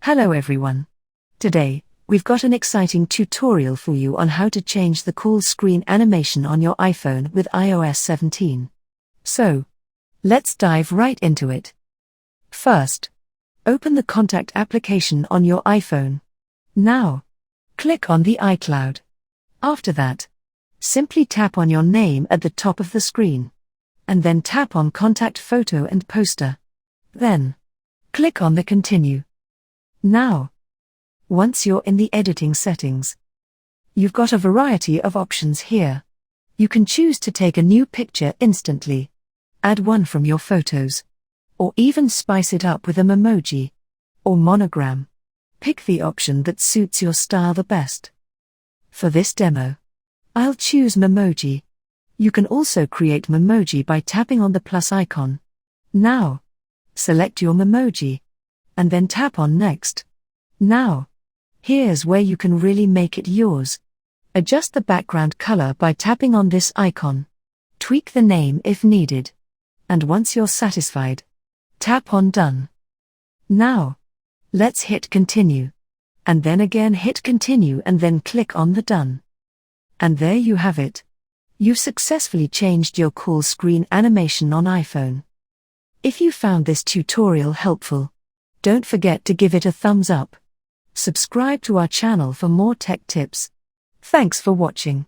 Hello everyone. Today, we've got an exciting tutorial for you on how to change the cool screen animation on your iPhone with iOS 17. So, let's dive right into it. First, open the Contact application on your iPhone. Now, click on the iCloud. After that, simply tap on your name at the top of the screen. And then tap on Contact Photo and Poster. Then, click on the Continue. Now, once you're in the editing settings, you've got a variety of options here. You can choose to take a new picture instantly, add one from your photos, or even spice it up with a memoji or monogram. Pick the option that suits your style the best. For this demo, I'll choose memoji. You can also create memoji by tapping on the plus icon. Now, select your memoji, and then tap on Next. Now, here's where you can really make it yours. Adjust the background color by tapping on this icon. Tweak the name if needed. And once you're satisfied, tap on Done. Now, let's hit Continue. And then again hit Continue and then click on the Done. And there you have it. You've successfully changed your cool screen animation on iPhone. If you found this tutorial helpful, don't forget to give it a thumbs up. Subscribe to our channel for more tech tips. Thanks for watching.